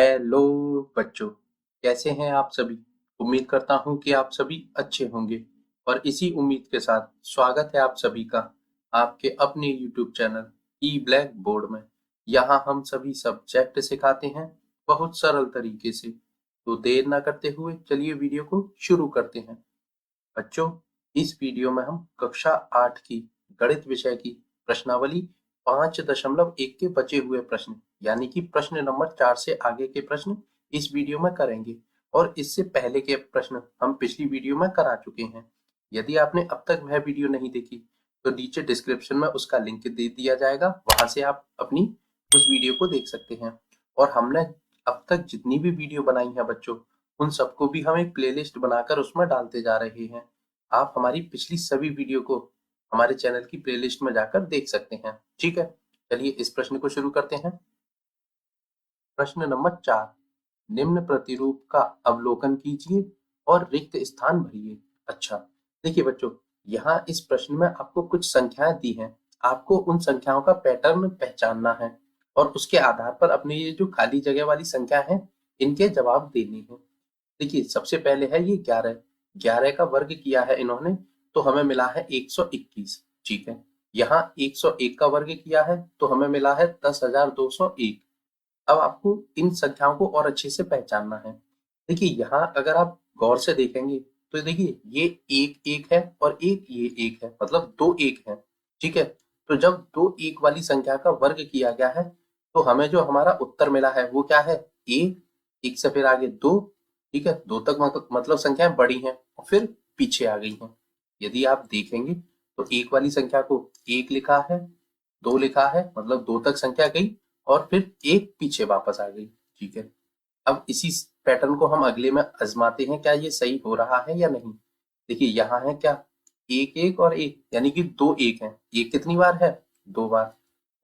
Hello बच्चों, कैसे हैं आप सभी। उम्मीद करता हूं कि आप सभी अच्छे होंगे और इसी उम्मीद के साथ स्वागत है आप सभी का आपके अपने यूट्यूब चैनल ई ब्लैक बोर्ड में। यहां हम सभी सब्जेक्ट सिखाते हैं बहुत सरल तरीके से। तो देर ना करते हुए चलिए वीडियो को शुरू करते हैं। बच्चों, इस वीडियो में हम कक्षा 8 की गणित विषय की प्रश्नावली 5.1 के बचे हुए प्रश्न यानी कि प्रश्न नंबर 4 से आगे के प्रश्न इस वीडियो में करेंगे और इससे पहले के प्रश्न हम पिछली वीडियो में करा चुके हैं। यदि आपने अब तक वह वीडियो नहीं देखी तो नीचे डिस्क्रिप्शन में उसका लिंक दे दिया जाएगा, वहां से आप अपनी उस वीडियो को देख सकते हैं। और हमने अब तक जितनी भी वीडियो बनाई है बच्चों, उन सबको भी हम एक प्लेलिस्ट बनाकर उसमें डालते जा रहे हैं। आप हमारी पिछली सभी वीडियो को हमारे चैनल की प्लेलिस्ट में जाकर देख सकते हैं। ठीक है, चलिए इस प्रश्न को शुरू करते हैं। प्रश्न नंबर 4, निम्न प्रतिरूप का अवलोकन कीजिए और रिक्त स्थान भरिए। अच्छा, देखिए बच्चों, यहाँ इस प्रश्न में आपको कुछ संख्याएं दी हैं। आपको उन संख्याओं का पैटर्न पहचानना है और उसके आधार पर अपने ये जो खाली जगह वाली संख्या है इनके जवाब देने हैं। देखिए, सबसे पहले है ये 11। 11 का वर्ग किया है इन्होंने, तो हमें मिला है 121। ठीक है, यहाँ 101 का वर्ग किया है तो हमें मिला है 10,201। अब आपको इन संख्याओं को और अच्छे से पहचानना है। देखिए, यहाँ अगर आप गौर से देखेंगे तो देखिए ये एक एक है और एक ये एक है, मतलब दो एक है। ठीक है, तो जब दो एक वाली संख्या का वर्ग किया गया है तो हमें जो हमारा उत्तर मिला है वो क्या है? एक। एक से फिर आगे दो। ठीक है, दो तक मतलब संख्याएं बड़ी हैं और फिर पीछे आ गई हैं। यदि आप देखेंगे तो एक वाली संख्या को एक लिखा है, दो लिखा है, मतलब दो तक संख्या गई और फिर एक पीछे वापस आ गई। ठीक है, अब इसी पैटर्न को हम अगले में आजमाते हैं, क्या ये सही हो रहा है या नहीं। देखिए, यहाँ है क्या? एक एक और एक, यानी कि दो एक है। एक कितनी बार है? दो बार।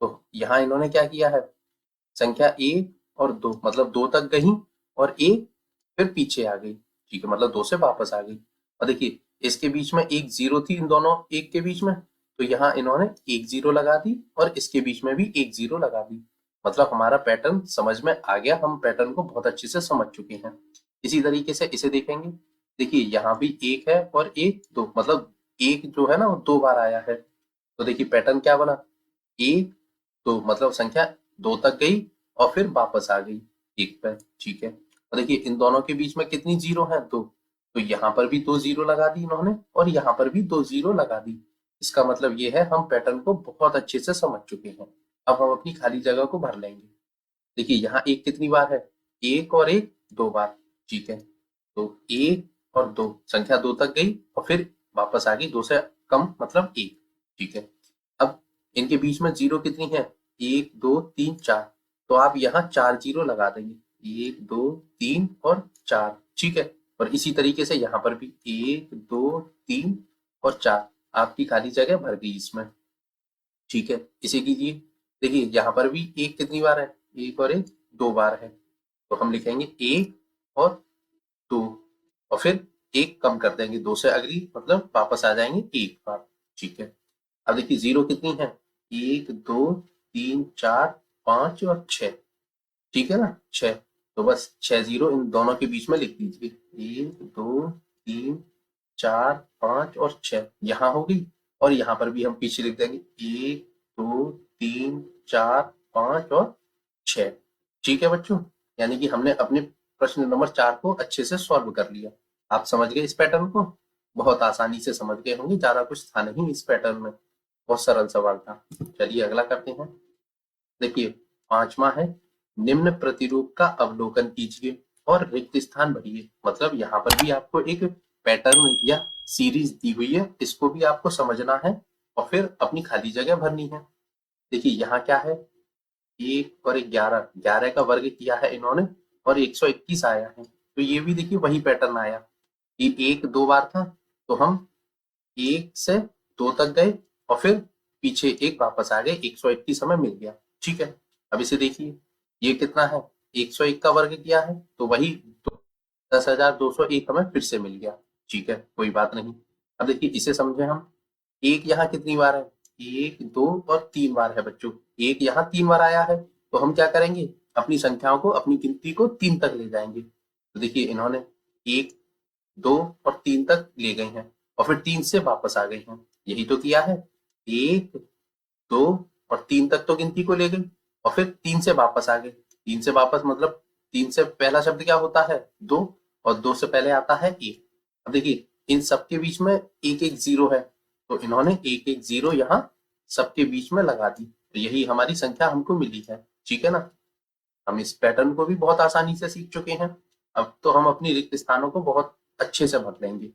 तो यहाँ इन्होंने क्या किया है? संख्या एक और दो, मतलब दो तक गई और एक फिर पीछे आ गई। ठीक है, मतलब दो से वापस आ गई। और देखिए, इसके बीच में एक जीरो थी, इन दोनों एक के बीच में, तो यहाँ इन्होंने एक जीरो लगा दी और इसके बीच में भी एक जीरो लगा दी। मतलब हमारा पैटर्न समझ में आ गया, हम पैटर्न को बहुत अच्छे से समझ चुके हैं। इसी तरीके से इसे देखेंगे। देखिए, यहाँ भी एक है और एक दो, मतलब एक जो है ना वो दो बार आया है। तो देखिए पैटर्न क्या बना? एक दो, मतलब संख्या दो तक गई और फिर वापस आ गई एक पर। ठीक है, और देखिए इन दोनों के बीच में कितनी जीरो है? दो। तो यहाँ पर भी दो जीरो लगा दी इन्होंने और यहाँ पर भी दो जीरो लगा दी। इसका मतलब ये है हम पैटर्न को बहुत अच्छे से समझ चुके हैं। अब हम अपनी खाली जगह को भर लेंगे। देखिए, यहाँ एक कितनी बार है? एक और एक दो बार। ठीक है, तो एक और दो, संख्या दो तक गई और फिर वापस आ गई, दो से कम मतलब एक। ठीक है, अब इनके बीच में जीरो कितनी है? एक दो तीन चार। तो आप यहाँ चार जीरो लगा देंगे, एक दो तीन और चार। ठीक है, और इसी तरीके से यहाँ पर भी एक दो तीन और चार, आपकी खाली जगह भर गई इसमें। ठीक है, इसे कीजिए। देखिए, यहाँ पर भी एक कितनी बार है? एक और एक दो बार है। तो हम लिखेंगे एक और दो और फिर एक कम कर देंगे, दो से अगली मतलब वापस आ जाएंगे एक बार। ठीक है, अब देखिए जीरो कितनी है? एक दो तीन चार पांच और छह। ठीक है ना, छह। तो बस छह जीरो इन दोनों के बीच में लिख दीजिए, एक दो तीन चार पांच और छह यहाँ हो गई। और यहाँ पर भी हम पीछे लिख देंगे एक दो तीन चार पांच और छह। ठीक है बच्चों, यानी कि हमने अपने प्रश्न नंबर 4 को अच्छे से सॉल्व कर लिया। आप समझ गए इस पैटर्न को? बहुत आसानी से समझ गए होंगे, ज्यादा कुछ था नहीं इस पैटर्न में, बहुत सरल सवाल था। चलिए अगला करते हैं। देखिए, पांचवा है, निम्न प्रतिरूप का अवलोकन कीजिए और रिक्त स्थान भरिए। मतलब यहाँ पर भी आपको एक पैटर्न या सीरीज दी हुई है, इसको भी आपको समझना है और फिर अपनी खाली जगह भरनी है। देखिए यहाँ क्या है? एक और एक 11, 11 का वर्ग किया है इन्होंने और 121 आया है। तो ये भी देखिए वही पैटर्न आया कि एक दो बार था, तो हम एक से दो तक गए और फिर पीछे एक वापस आ गए, 121 हमें मिल गया। ठीक है, अब इसे देखिए, ये कितना है? 101 का वर्ग किया है तो वही 10,201 हमें फिर से मिल गया। ठीक है, कोई बात नहीं। अब देखिए इसे समझे हम। एक यहाँ कितनी बार है? एक दो और तीन बार है बच्चों। एक यहाँ तीन बार आया है तो हम क्या करेंगे? अपनी संख्याओं को, अपनी गिनती को 3 तक ले जाएंगे। तो देखिए इन्होंने 1, 2 और 3 तक ले गए हैं और फिर 3 से वापस आ गए हैं। यही तो किया है। 1, 2 और 3 तक तो गिनती को ले गई और फिर 3 से वापस आ गए। 3 से वापस मतलब 3 से पहला शब्द क्या होता है? 2 और 2 से पहले आता है 1। अब देखिए इन सबके बीच में एक एक जीरो है, तो इन्होंने एक एक जीरो यहाँ सबके बीच में लगा दी, तो यही हमारी संख्या हमको मिली है। ठीक है ना? हम इस पैटर्न को भी बहुत आसानी से सीख चुके हैं। अब तो हम अपनी रिक्त स्थानों को बहुत अच्छे से भर लेंगे।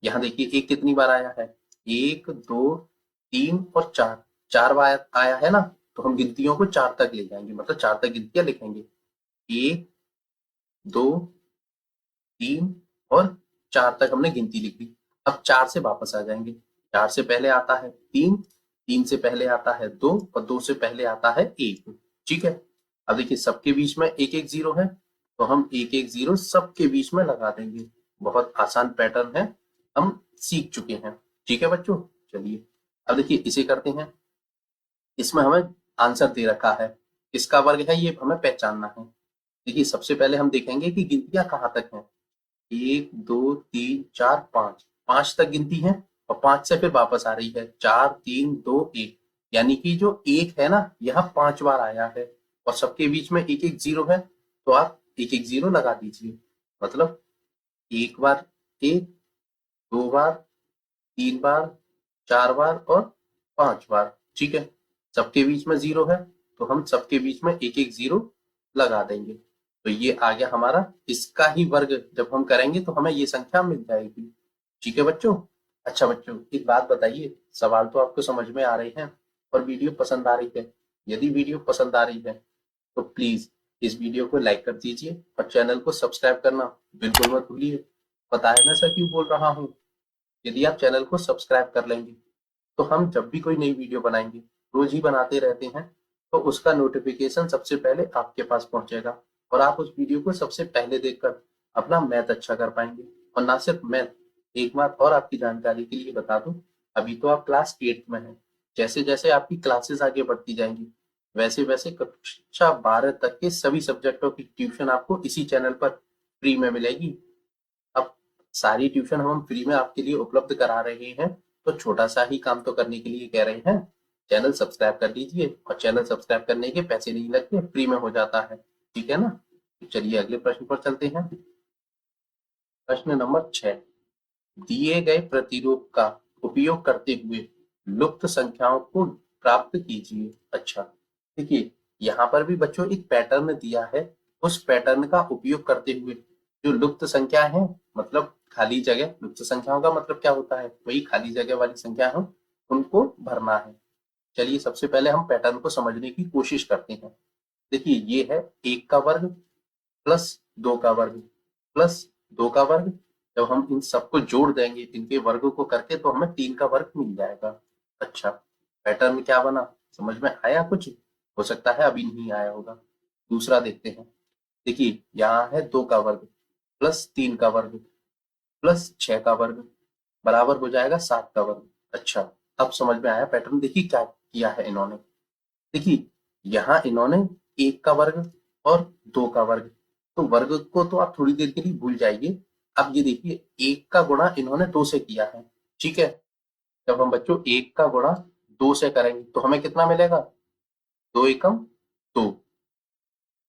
यहाँ देखिए एक कितनी बार आया है? 1, 2, 3 और 4। 4 बार आया है ना, तो हम गिनतियों को 4 तक ले जाएंगे, मतलब 4 तक गिनतियां लिखेंगे। 1, 2, 3 और 4 तक हमने गिनती लिख दी। अब 4 से वापस आ जाएंगे। 4 से पहले आता है 3, 3 से पहले आता है 2 और 2 से पहले आता है 1। ठीक है? अब देखिए सबके बीच में एक एक जीरो है, तो हम एक एक जीरो सबके बीच में लगा देंगे। बहुत आसान पैटर्न है, हम सीख चुके हैं। ठीक है बच्चों? चलिए अब देखिए इसे करते हैं। इसमें हमें आंसर दे रखा है, किसका वर्ग है ये हमें पहचानना है। देखिए सबसे पहले हम देखेंगे कि गिनतियां कहाँ तक हैं। 1, 2, 3, 4, 5। 5 तक गिनती है और 5 से फिर वापस आ रही है। 4, 3, 2, 1, यानी कि जो 1 है ना, यहाँ 5 बार आया है और सबके बीच में एक एक जीरो है, तो आप एक एक जीरो लगा दीजिए। मतलब 1 बार 1, 2 बार, 3 बार, 4 बार और 5 बार। ठीक है? सबके बीच में जीरो है, तो हम सबके बीच में एक एक जीरो लगा देंगे। तो ये आ गया हमारा, इसका ही वर्ग जब हम करेंगे तो हमें ये संख्या मिल जाएगी। ठीक है बच्चों? अच्छा बच्चों एक बात बताइए, सवाल तो आपको समझ में आ रहे हैं और वीडियो पसंद आ रही है। यदि वीडियो पसंद आ रही है तो प्लीज इस वीडियो को लाइक कर दीजिए और चैनल को सब्सक्राइब करना बिल्कुल मत भूलिए। पता है मैं सर क्यों बोल रहा हूँ? यदि आप चैनल को सब्सक्राइब कर लेंगे तो हम जब भी कोई नई वीडियो बनाएंगे, रोज ही बनाते रहते हैं, तो उसका नोटिफिकेशन सबसे पहले आपके पास पहुंचेगा और आप उस वीडियो को सबसे पहले देखकर अपना मैथ अच्छा कर पाएंगे। और ना सिर्फ मैथ, एक बात और आपकी जानकारी के लिए बता दूं, अभी तो आप क्लास 8 में हैं। जैसे जैसे आपकी क्लासेस आगे बढ़ती जाएंगी, वैसे वैसे कक्षा 12 तक के सभी सब्जेक्टों की ट्यूशन आपको इसी चैनल पर फ्री में मिलेगी। अब सारी ट्यूशन हम फ्री में आपके लिए उपलब्ध करा रहे हैं, तो छोटा सा ही काम तो करने के लिए कह रहे हैं, चैनल सब्सक्राइब कर लीजिए। और चैनल सब्सक्राइब करने के पैसे नहीं लगते, फ्री में हो जाता है। ठीक है ना? तो चलिए अगले प्रश्न पर चलते हैं। प्रश्न नंबर 6, दिए गए प्रतिरूप का उपयोग करते हुए लुप्त संख्याओं को प्राप्त कीजिए। अच्छा देखिए यहाँ पर भी बच्चों एक पैटर्न दिया है, उस पैटर्न का उपयोग करते हुए जो लुप्त संख्या है, मतलब खाली जगह, लुप्त संख्याओं का मतलब क्या होता है? वही खाली जगह वाली संख्या है, उनको भरना है। चलिए सबसे पहले हम पैटर्न को समझने की कोशिश करते हैं। देखिए ये है 1 का वर्ग प्लस 2 का वर्ग प्लस 2 का वर्ग। जब हम इन सबको जोड़ देंगे, इनके वर्ग को करके, तो हमें 3 का वर्ग मिल जाएगा। अच्छा पैटर्न क्या बना, समझ में आया कुछ? हो सकता है अभी नहीं आया होगा। दूसरा देखते हैं। देखिए यहाँ है 2 का वर्ग प्लस 3 का वर्ग प्लस 6 का वर्ग बराबर हो जाएगा 7 का वर्ग। अच्छा अब समझ में आया पैटर्न। देखिए क्या किया है इन्होंने। देखिए यहाँ इन्होंने 1 का वर्ग और 2 का वर्ग, तो वर्ग को तो आप थोड़ी देर के लिए भूल जाइए। अब ये देखिए 1 का गुणा इन्होंने 2 से किया है। ठीक है? जब हम बच्चों 1 का गुणा 2 से करेंगे तो हमें कितना मिलेगा? 2 एकम 2।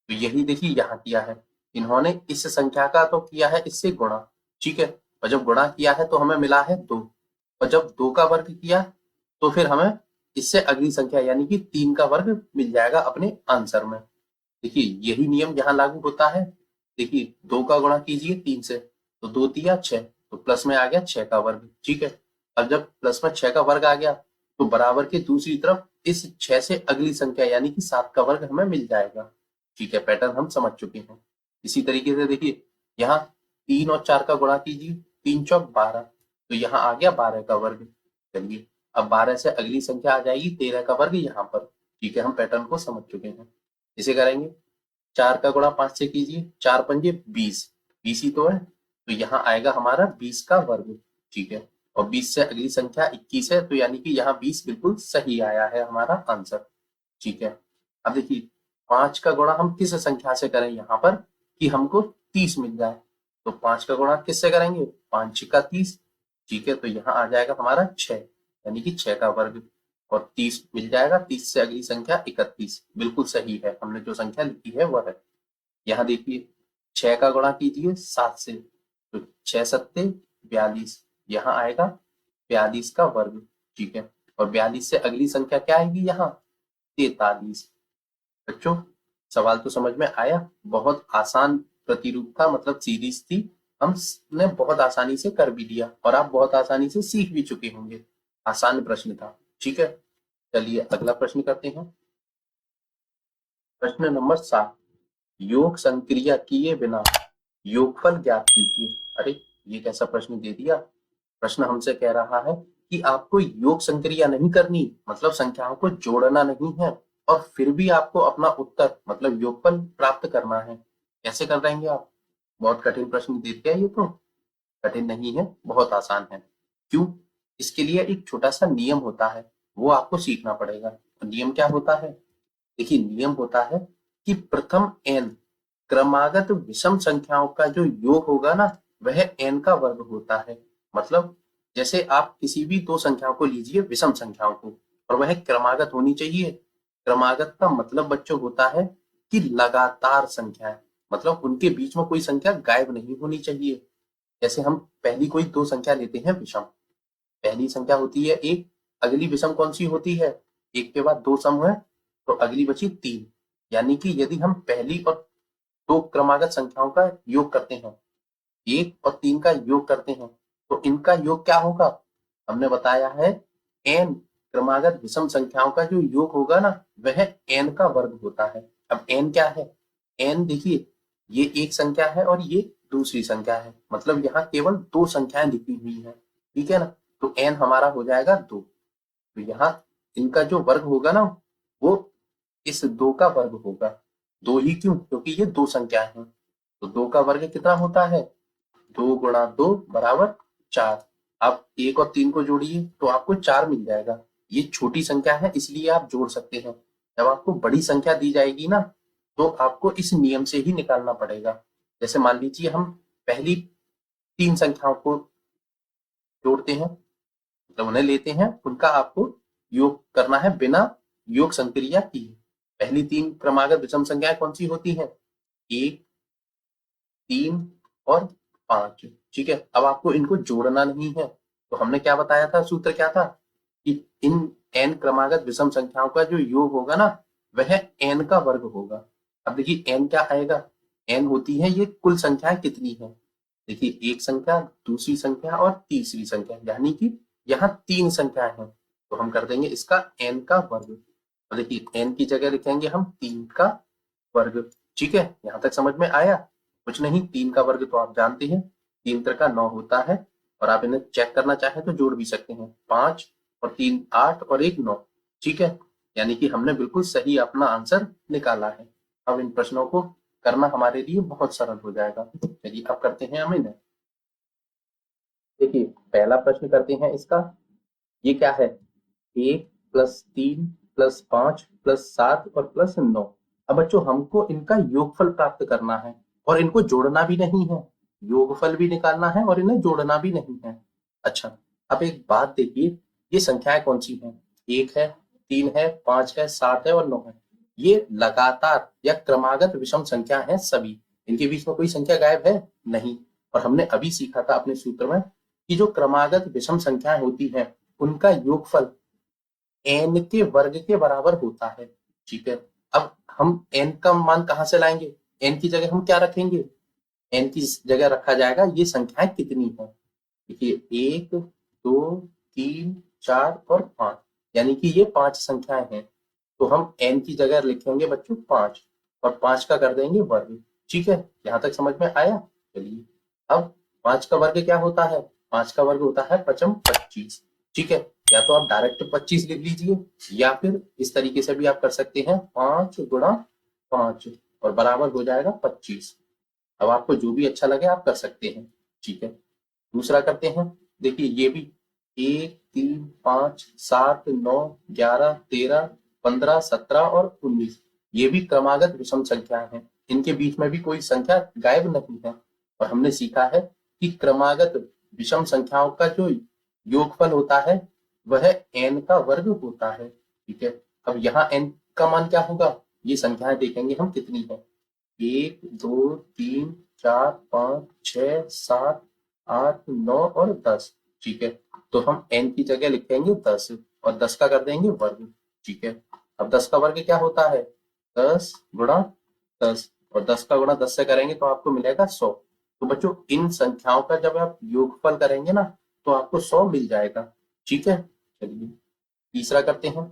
तो यही देखिए यहाँ किया है इन्होंने, इस संख्या का तो किया है इससे गुणा। ठीक है? और जब गुणा किया है तो हमें मिला है 2, और जब 2 का वर्ग किया तो फिर हमें इससे अगली संख्या यानी कि 3 का वर्ग मिल जाएगा अपने आंसर में। देखिए यही नियम यहाँ लागू होता है। देखिए 2 का गुणा कीजिए 3 से, तो 2 तिया 6, तो प्लस में आ गया 6 का वर्ग। ठीक है? अब जब प्लस में 6 का वर्ग आ गया तो बराबर के दूसरी तरफ इस 6 से अगली संख्या यानी कि 7 का वर्ग हमें मिल जाएगा। ठीक है? पैटर्न हम समझ चुके हैं। इसी तरीके से देखिए यहाँ 3 और 4 का गुणा कीजिए, 3 चौक 12, तो यहाँ आ गया 12 का वर्ग। चलिए अब 12 से अगली संख्या आ जाएगी 13 का वर्ग यहाँ पर। ठीक है? हम पैटर्न को समझ चुके हैं। इसे करेंगे 4 का गुणा 5 से कीजिए, 4 पंजे 20, 20 ही तो है, तो यहाँ आएगा हमारा 20 का वर्ग। ठीक है? और 20 से अगली संख्या 21 है, तो यानी कि यहाँ 20 बिल्कुल सही आया है हमारा आंसर। ठीक है? अब देखिए 5 का गुणा हम किस संख्या से करें यहाँ पर कि हमको 30 मिल जाए। तो 5 का गुणा किससे करेंगे, 5 छिक्का 30। ठीक है, तो यहाँ आ जाएगा हमारा 6, यानी कि 6 का वर्ग, और 30 मिल जाएगा। 30 से अगली संख्या 31, बिल्कुल सही है, हमने जो संख्या लिखी है वह है। यहाँ देखिए 6 का गुणा कीजिए 7 से, तो 6 सत्ते 42, यहाँ आएगा 42 का वर्ग। ठीक है, और 42 से अगली संख्या क्या आएगी यहाँ, 43। बच्चों सवाल तो समझ में आया, बहुत आसान प्रतिरूप था, मतलब सीरीज थी, हमने बहुत आसानी से कर भी लिया और आप बहुत आसानी से सीख भी चुके होंगे। आसान प्रश्न था। ठीक है, चलिए अगला प्रश्न करते हैं। प्रश्न नंबर 7, योग संक्रिया किए बिना योगफल ज्ञात कीजिए। अरे ये कैसा प्रश्न दे दिया। प्रश्न हमसे कह रहा है कि आपको योग संक्रिया नहीं करनी, मतलब संख्याओं को जोड़ना नहीं है, और फिर भी आपको अपना उत्तर मतलब योगफल प्राप्त करना है। कैसे कर पाएंगे आप, बहुत कठिन प्रश्न दे दिया। ये तो कठिन नहीं है, बहुत आसान है। क्यों, इसके लिए एक छोटा सा नियम होता है, वो आपको सीखना पड़ेगा। तो नियम क्या होता है, देखिए नियम होता है कि प्रथम n क्रमागत विषम संख्याओं का जो योग होगा ना, वह n का वर्ग होता है। मतलब जैसे आप किसी भी दो संख्याओं को लीजिए, विषम संख्याओं को, और वह क्रमागत होनी चाहिए। क्रमागत का मतलब बच्चों होता है कि लगातार संख्याएं, मतलब उनके बीच में कोई संख्या गायब नहीं होनी चाहिए। जैसे हम पहली कोई दो संख्या लेते हैं विषम, पहली संख्या होती है 1, अगली विषम कौन सी होती है, 1 के बाद 2 सम हुए तो अगली बची 3। यानी कि यदि हम पहली और दो क्रमागत संख्याओं का योग करते हैं, 1 और 3 का योग करते हैं, तो इनका योग क्या होगा, हमने बताया है n क्रमागत विषम संख्याओं का जो योग होगा ना, वह n का वर्ग होता है। अब n क्या है, n देखिए ये एक संख्या है और ये दूसरी संख्या है, मतलब यहाँ केवल दो संख्याएं लिखी हुई है। ठीक है ना, तो n हमारा हो जाएगा 2। तो यहाँ इनका जो वर्ग होगा ना, वो इस 2 का वर्ग होगा। 2 ही क्यों, क्योंकि ये दो संख्याएं हैं। तो 2 का वर्ग कितना होता है, 2 गुणा 2 बराबर 4। आप 1 और 3 को जोड़िए तो आपको 4 मिल जाएगा। ये छोटी संख्या है इसलिए आप जोड़ सकते हैं। जब आपको बड़ी संख्या दी जाएगी ना, तो आपको इस नियम से ही निकालना पड़ेगा। जैसे मान लीजिए हम पहली 3 संख्याओं को जोड़ते हैं, मतलब उन्हें लेते हैं, उनका आपको योग करना है बिना योग संक्रिया किए। पहली 3 क्रमागत विषम संख्याएं कौन सी होती हैं, 1, 3 और 5। ठीक है, अब आपको इनको जोड़ना नहीं है। तो हमने क्या बताया था, सूत्र क्या था कि इन n क्रमागत विषम संख्याओं का जो योग होगा ना, वह n का वर्ग होगा। अब देखिए n क्या आएगा, n होती है ये कुल संख्याएं कितनी है। देखिए एक संख्या, दूसरी संख्या और तीसरी संख्या, यानी कि यहाँ 3 संख्याएं हैं। तो हम कर देंगे इसका n का वर्ग। और देखिए n की जगह लिखेंगे हम 3 का वर्ग। ठीक है, यहाँ तक समझ में आया। कुछ नहीं, 3 का वर्ग तो आप जानते हैं, 3 त्रिका 9 होता है, और आप इन्हें चेक करना चाहें तो जोड़ भी सकते हैं, 5 और 3 8 और 1 9। ठीक है, यानी कि हमने बिल्कुल सही अपना आंसर निकाला है। अब इन प्रश्नों को करना हमारे लिए बहुत सरल हो जाएगा। चलिए अब करते हैं हम इन्हें। देखिए पहला प्रश्न करते हैं इसका, ये क्या है, 1 प्लस 3 प्लस 5 प्लस 7 और प्लस 9। अब बच्चों हमको इनका योगफल प्राप्त करना है, और इनको जोड़ना भी नहीं है, योगफल भी निकालना है और इन्हें जोड़ना भी नहीं है। अच्छा, अब एक बात देखिए, ये संख्याएं कौन सी हैं, 1 है, 3 है, 5 है, 7 है और 9 है। ये लगातार या क्रमागत विषम संख्या है सभी, इनके बीच में कोई संख्या गायब है नहीं। और हमने अभी सीखा था अपने सूत्र में कि जो क्रमागत विषम संख्याएं होती हैं, उनका योगफल n के वर्ग के बराबर होता है। ठीक है, अब हम n का मान कहां से लाएंगे, n की जगह हम क्या रखेंगे, n की जगह रखा जाएगा ये संख्याएं कितनी है। देखिए 1 2 3 4 और 5, यानी कि ये 5 संख्याएं हैं। तो हम n की जगह लिखेंगे बच्चों 5, और 5 का कर देंगे वर्ग। ठीक है, यहाँ तक समझ में आया। चलिए अब 5 का वर्ग क्या होता है, 5 का वर्ग होता है 5 25। ठीक है, या तो आप डायरेक्ट 25 लिख लीजिए, या फिर इस तरीके से भी आप कर सकते हैं, 5 गुणा 5 और बराबर हो जाएगा 25। अब आपको जो भी अच्छा लगे आप कर सकते हैं। ठीक है, दूसरा करते हैं। देखिए ये भी 1 3 5 7 9 11 13 15 17 और 19, ये भी क्रमागत विषम संख्या है, इनके बीच में भी कोई संख्या गायब नहीं है। और हमने सीखा है कि क्रमागत विषम संख्याओं का जो योगफल होता है वह n का वर्ग होता है। ठीक है, अब यहाँ n का मान क्या होगा, ये संख्याएं देखेंगे हम कितनी है, 1 2 3 4 5 6 7 8 9 और 10। ठीक है, तो हम n की जगह लिखेंगे 10 और 10 का कर देंगे वर्ग। ठीक है, अब 10 का वर्ग क्या होता है, 10 गुणा 10, और 10 का गुणा 10 से करेंगे तो आपको मिलेगा 100। तो बच्चों इन संख्याओं का जब आप योगफल करेंगे ना तो आपको 100 मिल जाएगा। ठीक है, चलिए तीसरा करते हैं।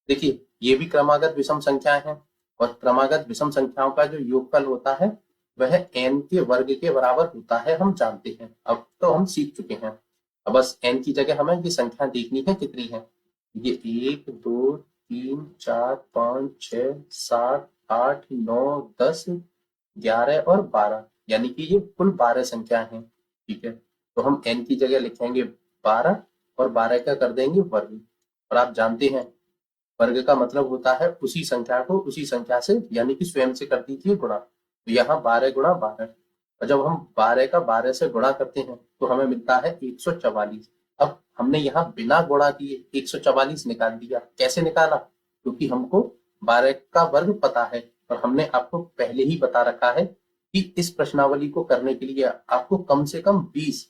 देखिए ये भी क्रमागत विषम संख्याएं हैं, और क्रमागत विषम संख्याओं का जो योगफल होता है वह n के वर्ग के बराबर होता है, हम जानते हैं, अब तो हम सीख चुके हैं। अब बस n की जगह हमें ये संख्या देखनी है कितनी है, ये 1 2 3 4 5 6 7 8 9 10 11 और 12, यानी कि ये कुल 12 संख्या है। ठीक है, तो हम n की जगह लिखेंगे 12 और 12 का कर देंगे वर्ग। और आप जानते हैं वर्ग का मतलब होता है उसी संख्या को उसी संख्या से यानी कि स्वयं से कर दीजिए गुणा। तो यहाँ 12 गुणा 12, और जब हम 12 का 12 से गुणा करते हैं तो हमें मिलता है 144। अब हमने यहाँ बिना गुणा किए 144 निकाल दिया, कैसे निकाला, क्योंकि हमको 12 का वर्ग पता है, और हमने आपको पहले ही बता रखा है कि इस प्रश्नावली को करने के लिए आपको कम से कम 20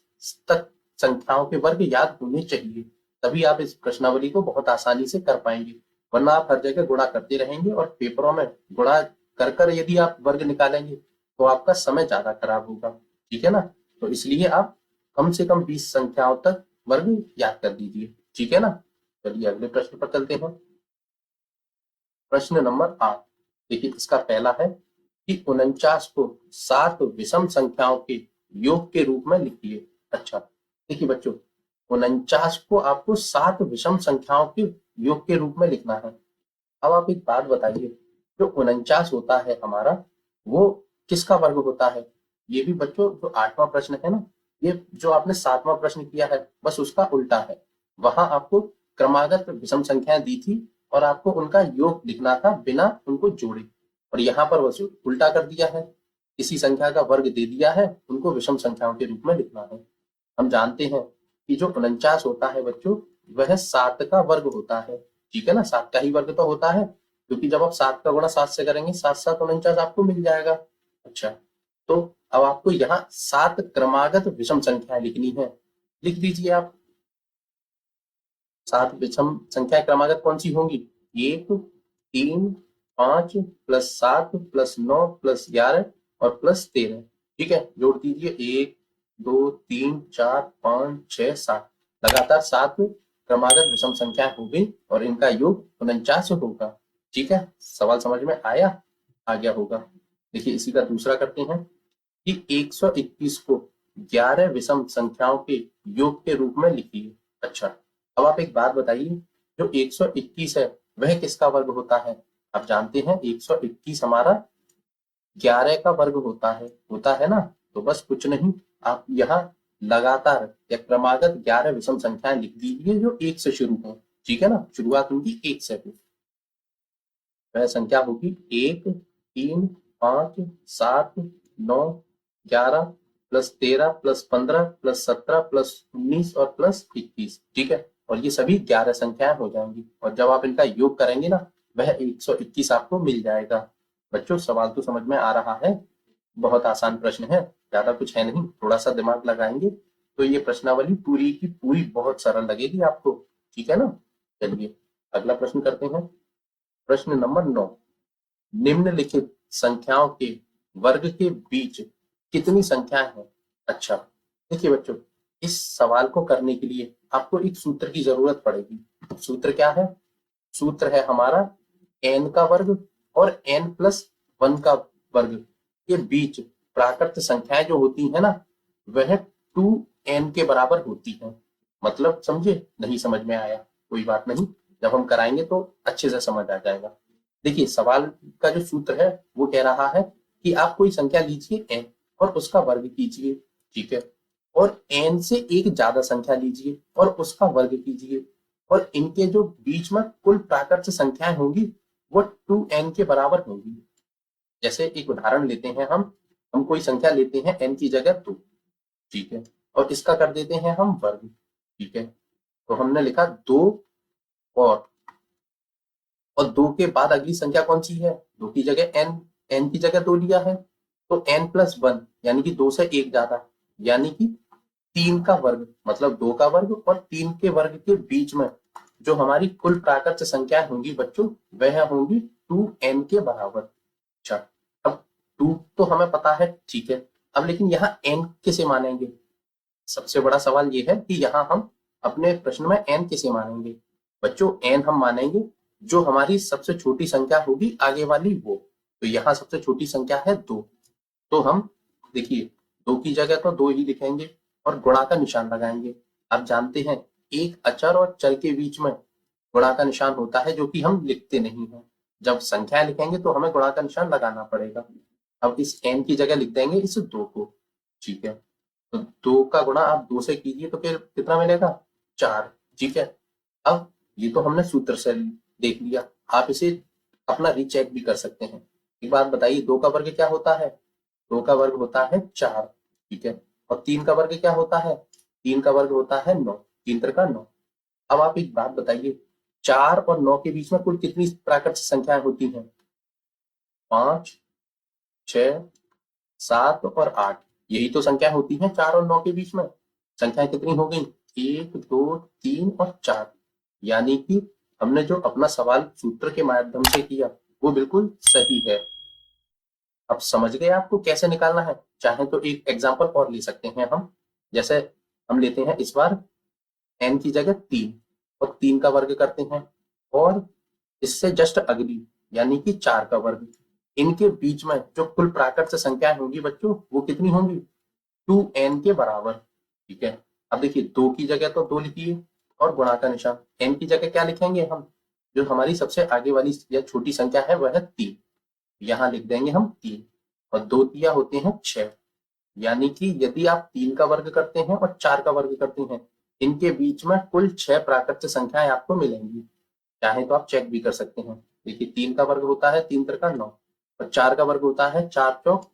तक संख्याओं के वर्ग याद होने चाहिए, तभी आप इस प्रश्नावली को बहुत आसानी से कर पाएंगे। वरना आप हर जगह गुणा करते रहेंगे और पेपरों में गुणा कर कर यदि आप वर्ग निकालेंगे तो आपका समय ज्यादा खराब होगा। ठीक है ना, तो इसलिए आप कम से कम 20 संख्याओं तक वर्ग याद कर दीजिए। ठीक है ना, चलिए अगले प्रश्न पर चलते हैं। प्रश्न नंबर 8, देखिए इसका पहला है कि 49 को 7 विषम संख्याओं के योग के रूप में लिखिए। अच्छा, देखिए बच्चों 49 को आपको 7 विषम संख्याओं के योग के रूप में लिखना है। अब आप एक बात बताइए, जो 49 होता है हमारा वो किसका वर्ग होता है, ये भी बच्चों जो 8वां प्रश्न है ना, ये जो आपने 7वां प्रश्न किया है बस उसका उल्टा है। वहां आपको क्रमागत विषम संख्याएं दी थी और आपको उनका योग लिखना था बिना उनको जोड़े, और यहाँ पर बस उल्टा कर दिया है, किसी संख्या का वर्ग दे दिया है, उनको विषम संख्याओं के रूप में लिखना है। हम जानते हैं कि जो 49 होता है बच्चों वह 7 का वर्ग होता है। ठीक है ना, 7 का ही वर्ग तो होता है, क्योंकि जब आप 7 का गुणा 7 से करेंगे 7 7 49 आपको मिल जाएगा। अच्छा, तो अब आपको यहाँ 7 क्रमागत विषम संख्याएं लिखनी है, लिख दीजिए आप। 7 विषम संख्या क्रमागत कौन सी होंगी, 1 3 5 प्लस 7 प्लस 9 प्लस 11 और प्लस 13। ठीक है, जोड़ दीजिए 1 2 3 4 5 6 7, लगातार 7 क्रमागत विषम संख्या हो गई और इनका योग 49 होगा। ठीक है, सवाल समझ में आया, आ गया होगा। देखिए इसी का दूसरा करते हैं कि 121 को 11 विषम संख्याओं के योग के रूप में लिखिए। अच्छा, अब आप एक बात बताइए, जो 121 है वह किसका वर्ग होता है, आप जानते हैं 121 हमारा 11 का वर्ग होता है ना, तो बस कुछ नहीं, आप यहाँ लगातार या क्रमागत 11 विषम संख्याएं लिख दीजिए जो 1 से शुरू हो। ठीक है ना, शुरुआत उनकी 1 से हो, वह संख्या होगी 1 3 5 7 9 11 प्लस 13 प्लस 15 प्लस 17 प्लस 19 और प्लस 21। ठीक है, और ये सभी 11 संख्याएं हो जाएंगी, और जब आप इनका योग करेंगे ना वह 121 आपको मिल जाएगा। बच्चों सवाल तो समझ में आ रहा है, बहुत आसान प्रश्न है, ज्यादा कुछ है नहीं, थोड़ा सा दिमाग लगाएंगे तो ये प्रश्नावली पूरी की पूरी बहुत सरल लगेगी आपको। ठीक है ना, चलिए अगला प्रश्न करते हैं। प्रश्न नंबर 9, निम्नलिखित संख्याओं के वर्ग के बीच कितनी संख्याएं हैं। अच्छा, देखिए बच्चों इस सवाल को करने के लिए आपको एक सूत्र की जरूरत पड़ेगी। सूत्र क्या है, सूत्र है हमारा n का वर्ग और n प्लस 1 का वर्ग के बीच प्राकृत संख्याएं जो होती है ना वह 2n के बराबर होती है। मतलब समझे, नहीं समझ में आया कोई बात नहीं, जब हम कराएंगे तो अच्छे से समझ आ जाएगा। देखिए सवाल का जो सूत्र है वो कह रहा है कि आप कोई संख्या लीजिए n और उसका वर्ग कीजिए। ठीक है, और n से एक ज्यादा संख्या लीजिए और उसका वर्ग कीजिए, और इनके जो बीच में कुल प्राकृत संख्याएं होंगी वो 2n के बराबर होंगी। जैसे एक उदाहरण लेते हैं, हम कोई संख्या लेते हैं n की जगह 2, ठीक है, और इसका कर देते हैं हम वर्ग, ठीक है। तो हमने लिखा 2 और 2 के बाद अगली संख्या कौन सी है, 2 की जगह n की जगह 2 लिया है, तो n+1 यानी कि 2 से 1 ज्यादा, यानी कि 3 का वर्ग, मतलब 2 का वर्ग और 3 के वर्ग के बीच में जो हमारी कुल प्राकृत संख्या होंगी बच्चों, वह होंगी 2n के बराबर। अच्छा, अब 2 तो हमें पता है, ठीक है। अब लेकिन यहाँ n किसे मानेंगे, सबसे बड़ा सवाल ये है कि यहाँ हम अपने प्रश्न में n किसे मानेंगे। बच्चों n हम मानेंगे जो हमारी सबसे छोटी संख्या होगी आगे वाली वो। तो यहाँ सबसे छोटी संख्या है 2, तो हम देखिए 2 की जगह तो 2 ही लिखेंगे और गुणा का निशान लगाएंगे। आप जानते हैं एक अचर और चर के बीच में गुणा का निशान होता है, जो कि हम लिखते नहीं है। जब संख्या लिखेंगे तो हमें गुणा का निशान लगाना पड़ेगा। अब इस n की जगह लिख देंगे इस 2 को, ठीक है। तो 2 का गुणा आप 2 से कीजिए तो फिर कितना मिलेगा, 4, ठीक है। अब ये तो हमने सूत्र से देख लिया, आप इसे अपना रीचेक भी कर सकते हैं। एक बात बताइए, 2 का वर्ग क्या होता है, 2 का वर्ग होता है 4, ठीक है। और 3 का वर्ग क्या होता है, 3 का वर्ग होता है 9, 3 त्रिका 9। अब आप एक बात बताइए, 4 और 9 के बीच में कुल कितनी प्राकृत संख्याएं होती हैं, 5, 6, 7 और 8, यही तो संख्या होती है 4 और 9 के बीच में। संख्याएं कितनी हो गई, 1, 2, 3 और 4, यानी कि हमने जो अपना सवाल सूत्र के माध्यम से किया वो बिल्कुल सही है। अब समझ गए आपको कैसे निकालना है। चाहे तो एक एग्जांपल और ले सकते हैं हम, जैसे हम लेते हैं इस बार n की जगह 3 और 3 का वर्ग करते हैं, और इससे जस्ट अगली यानी कि 4 का वर्ग, इनके बीच में जो कुल प्राकृत संख्याएं होंगी बच्चों वो कितनी होंगी, 2n के बराबर, ठीक है। अब देखिए 2 की जगह तो 2 लिखिए और गुणा का निशान, n की जगह क्या लिखेंगे हम, जो हमारी सबसे आगे वाली या छोटी संख्या है वह है 3, यहाँ लिख देंगे हम 3, और 2 तिया होते हैं 6, यानी कि यदि आप 3 का वर्ग करते हैं और 4 का वर्ग करते हैं, इनके बीच में कुल 6 प्राकृत संख्याएं आपको मिलेंगी। चाहे तो आप चेक भी कर सकते हैं। देखिए 3 का वर्ग होता है 3 त्रिका 9 और 4 का वर्ग होता है 4 चौक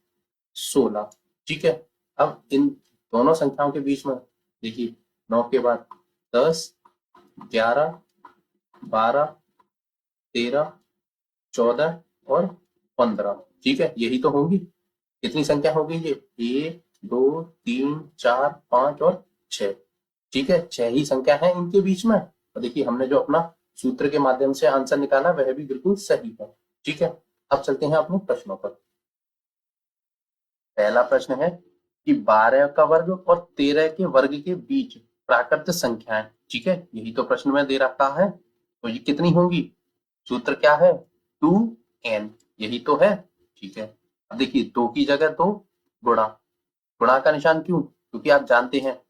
16, ठीक है। अब इन दोनों संख्याओं के बीच में देखिए 9 के बाद 10, 11, 12, 13, 14 और 15, ठीक है, यही तो होंगी। कितनी संख्या हो गई ये, 1, 2, 3, 4, 5 और 6, ठीक है, 6 ही संख्या है इनके बीच में। और देखिए हमने जो अपना सूत्र के माध्यम से आंसर निकाला वह भी बिल्कुल सही है, ठीक है। अब चलते हैं अपने प्रश्नों पर। पहला प्रश्न है कि 12 का वर्ग और 13 के वर्ग के बीच प्राकृत संख्याएं, ठीक है, यही तो प्रश्न में दे रखा है। तो ये कितनी होंगी, सूत्र क्या है, 2n, यही तो है, ठीक है। अब देखिए 2 की जगह 2, गुणा, गुणा का निशान क्यों, क्योंकि आप जानते हैं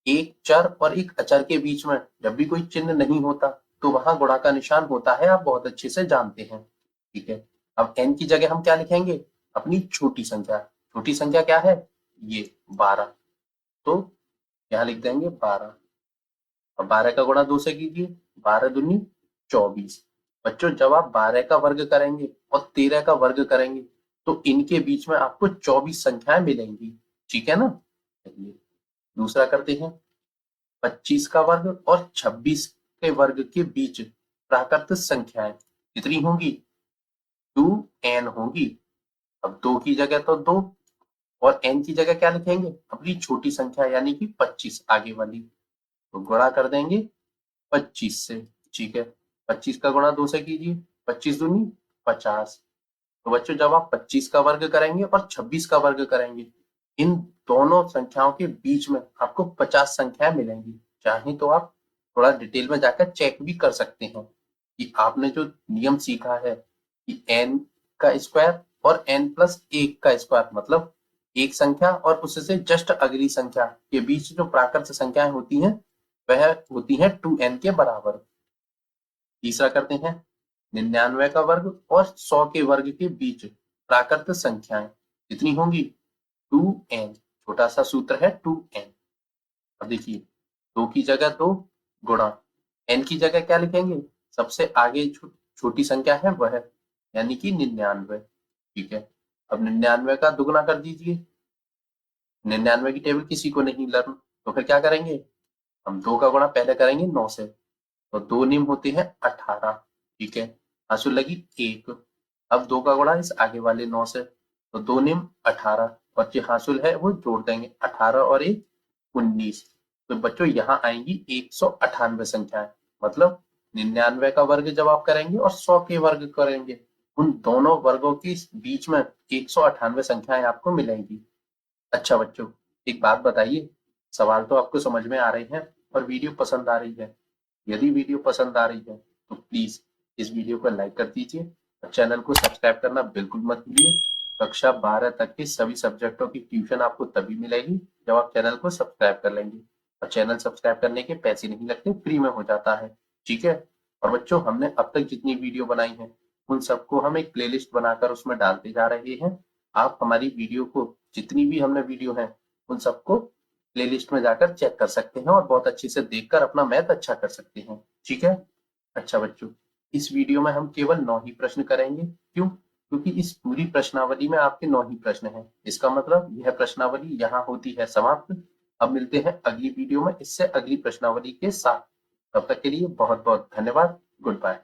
एक चर और एक अचर के बीच में जब भी कोई चिन्ह नहीं होता तो वहां गुणा का निशान होता है, आप बहुत अच्छे से जानते हैं, ठीक है। अब n की जगह हम क्या लिखेंगे, अपनी छोटी संख्या, छोटी संख्या क्या है, ये 12, तो यहाँ लिख देंगे 12। अब 12 का गुणा 2 से कीजिए, 12 दूनी 24। बच्चों जब आप 12 का वर्ग करेंगे और 13 का वर्ग करेंगे तो इनके बीच में आपको 24 संख्याएं मिलेंगी, ठीक है ना। चलिए दूसरा करते हैं, 25 का वर्ग और 26 के वर्ग के बीच प्राकृत संख्याएं कितनी होंगी, 2n होंगी। अब 2 की जगह तो 2 और n की जगह क्या लिखेंगे, अपनी छोटी संख्या यानी कि 25 आगे वाली, तो गुणा कर देंगे 25 से, ठीक है। 25 का गुणा 2 से कीजिए, 25 दूनी 50। तो बच्चों जब आप 25 का वर्ग करेंगे और 26 का वर्ग करेंगे, इन दोनों संख्याओं के बीच में आपको 50 संख्याएं मिलेंगी। चाहे तो आप थोड़ा डिटेल में जाकर चेक भी कर सकते हैं कि आपने जो नियम सीखा है कि n का स्क्वायर और n+1 का स्क्वायर, मतलब एक संख्या और उससे जस्ट अगली संख्या के बीच जो प्राकृत संख्याएं होती हैं वह होती है 2n के बराबर। तीसरा करते हैं, 99 का वर्ग और 100 के वर्ग के बीच प्राकृत संख्याएं कितनी होंगी, 2n, छोटा सा सूत्र है 2n। अब देखिए 2 की जगह 2, गुणा, n की जगह क्या लिखेंगे, सबसे आगे छोटी संख्या है वह, यानी कि 99। ठीक है, अब 99 का दुगना कर दीजिए। 99 की टेबल किसी को नहीं लर्न, तो फिर क्या करेंगे, हम 2 का गुणा पहले करेंगे 9 से, तो 2 निम होते हैं 18। ठीक है, हासिल लगी 1। अब 2 का गुणा इस आगे वाले 9 से, तो 2 निम 18, और जो हासिल है वो जोड़ देंगे 18 और 1 19। तो बच्चों यहाँ आएंगी 198 संख्याएं, मतलब 99 का वर्ग जब आप करेंगे और 100 के वर्ग करेंगे, उन दोनों वर्गों के बीच में 198 संख्याएं आपको मिलेंगी। अच्छा बच्चों, एक बात बताइए, सवाल तो आपको समझ में आ रहे हैं और वीडियो पसंद आ रही है। यदि वीडियो पसंद आ रही है तो प्लीज इस वीडियो को लाइक कर दीजिए और चैनल को सब्सक्राइब करना बिल्कुल मत भूलिए। कक्षा 12 तक के सभी सब्जेक्टों की ट्यूशन आपको तभी मिलेगी जब आप चैनल को सब्सक्राइब कर लेंगे, और चैनल सब्सक्राइब करने के पैसे नहीं लगते, फ्री में हो जाता है। ठीक है, और बच्चों हमने अब तक जितनी वीडियो बनाई है उन सबको हम एक प्लेलिस्ट बनाकर उसमें डालते जा रहे हैं। आप हमारी वीडियो को, जितनी भी हमने वीडियो है उन सबको प्लेलिस्ट में जाकर चेक कर सकते हैं और बहुत अच्छे से देखकर अपना मैथ अच्छा कर सकते हैं। ठीक है, अच्छा बच्चों, इस वीडियो में हम केवल 9 ही प्रश्न करेंगे। क्यों? क्योंकि इस पूरी प्रश्नावली में आपके 9 ही प्रश्न हैं। इसका मतलब यह प्रश्नावली यहाँ होती है समाप्त। अब मिलते हैं अगली वीडियो में इससे अगली प्रश्नावली के साथ। तब तक के लिए बहुत बहुत धन्यवाद। Good bye.